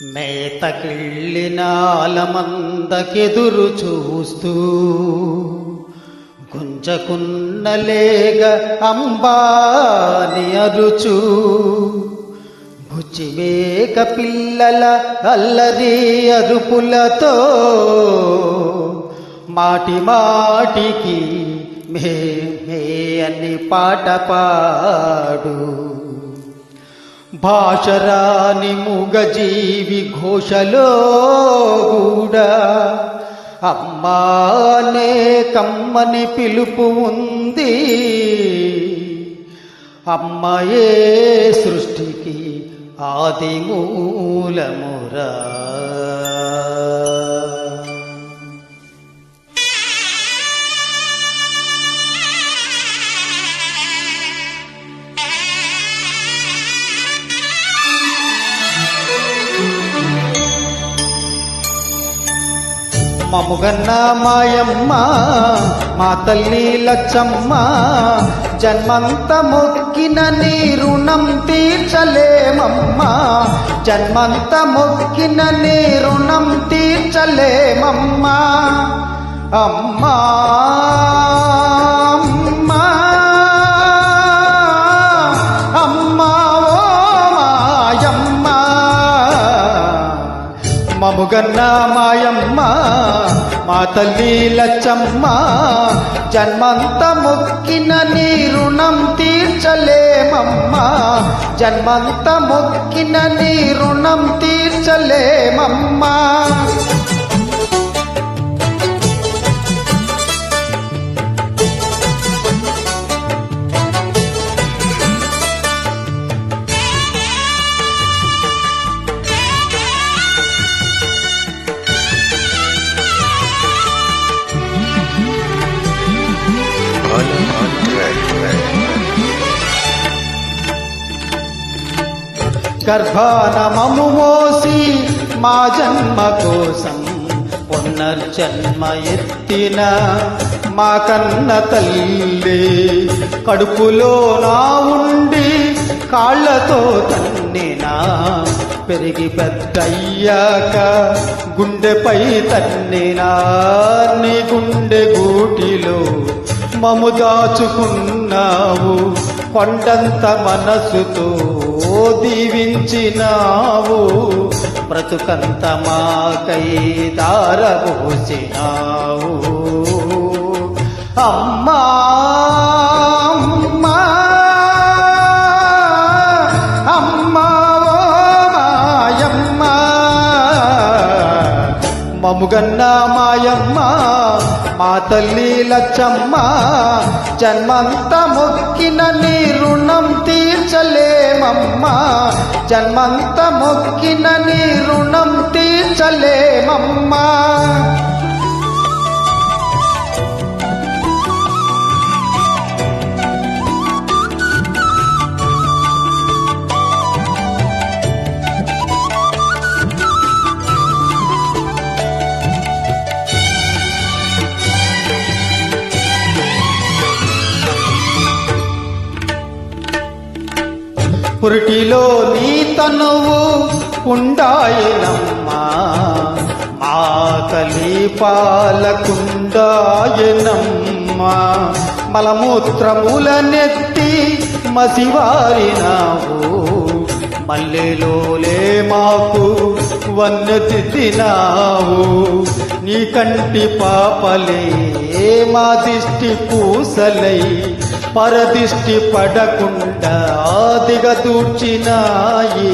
మేతకిళ్ళినాలమందకెదురు చూస్తూ గుంజకున్నలేగ అంబాని అరుచు బుచ్చిమేక పిల్లల అల్లరి అరుపులతో మాటి మాటికి మే మే అని పాట పాడు. భాషరాని మూగజీవి ఘోషలో కూడా అమ్మానే కమ్మని పిలుపు ఉంది. అమ్మయే సృష్టికి ఆది మూలమురా. మముగన్న మాయమ్మ మా తల్లి లచ్చమ్మ, జన్మంత మొక్కిన నీ రుణం తీర్చలేమమ్మా. జన్మంత మొక్కిన నీ రుణం తీర్చలేమమ్మా. అమ్మా మముగన్న మాయమ్మ మా తల్లి లచ్చమ్మ, జన్మంత మొక్కిన నీ రుణం తీర్చలేమమ్మా. జన్మంత మొక్కిన నీ రుణం తీర్చలేమమ్మా. గర్భాన మము మోసి మా జన్మ కోసం పునర్జన్మ ఎత్తిన మా కన్న తల్లి, కడుపులో నా ఉండి కాళ్లతో తన్నినా, పెరిగి పెద్దయ్యాక గుండెపై తన్నినా, నీ గుండె గూటిలో మము దాచుకున్నావు. కొండంత మనసుతో దీవించినావు, బ్రతుకంత మాకై దారబోసినావు. అమ్మా అమ్మా అమ్మా ఓ మాయమ్మ, మముగన్న మాయమ్మ మా తల్లి లచ్చమ్మ, జన్మంత మొక్కిన నీ రుణం తీర్చలేమమ్మా. జన్మంత మొక్కిన నీ రుణం తీర్చలేమమ్మా. పురిటిలో నీ తనువు ఉండాయనమ్మా, ఆకలి పాలకుండాయనమ్మా. మలమూత్రముల నెత్తి మసివారినావు, మల్లెలోలే మాకు వన్నెతినావు. నీ కంటి పాపలే మా దిష్టి పూసలై పరదిష్టి పడకుండా దిగదూర్చినాయి.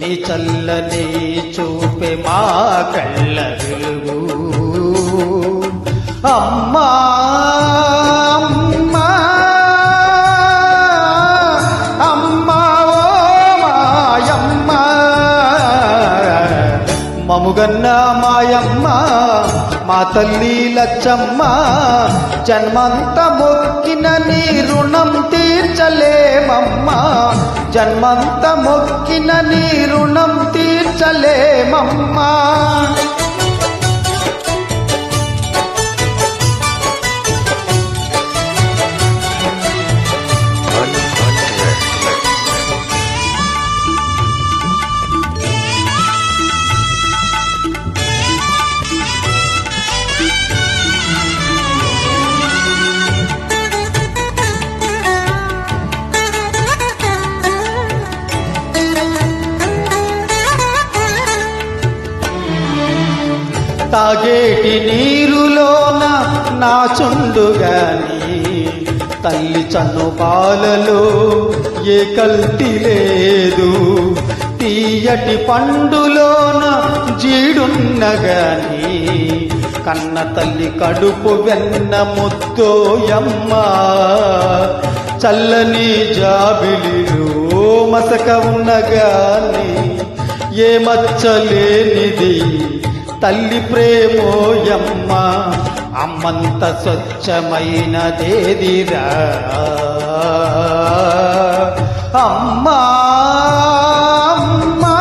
నీ చల్లని చూపే మా కళ్ళ వెలుగు. అమ్మా అమ్మా అమ్మా ఓ మాయమ్మ, మముగన్న మాయమ్మ మా తల్లి లచ్చమ్మ, జన్మంత మొక్కిన నీ రుణం తీర్చలేమమ్మా. జన్మంత మొక్కిన నీ రుణం తీర్చలేమమ్మా. తాగేటి నీరులోన నా చుండుగాని తల్లి చన్ను పాలలో ఏ కల్తీ లేదు, తీయటి పండులోన జీడున్నగాని కన్న తల్లి కడుపు వెన్న ముద్దోయమ్మ, చల్లని జాబిలిలో మసక ఉన్నగాని ఏ మచ్చలేనిది తల్లి ప్రేమోయమ్మ, అమ్మంత స్వచ్ఛమైనదేదిరా అమ్మా అమ్మా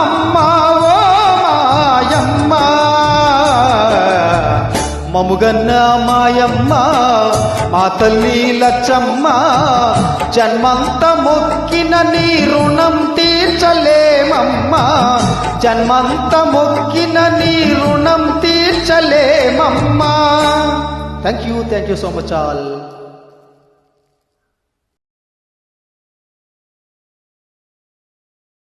అమ్మా ఓ మాయమ్మ, మముగన్న మాయమ్మ మా తల్లి లచ్చమ్మ, జన్మంత మొక్కిన నీ రుణం తీర్చలేమమ్మా, జన్మంత మొక్కిన నీ రుణం తీర్చలేమమ్మా. Thank you so much all.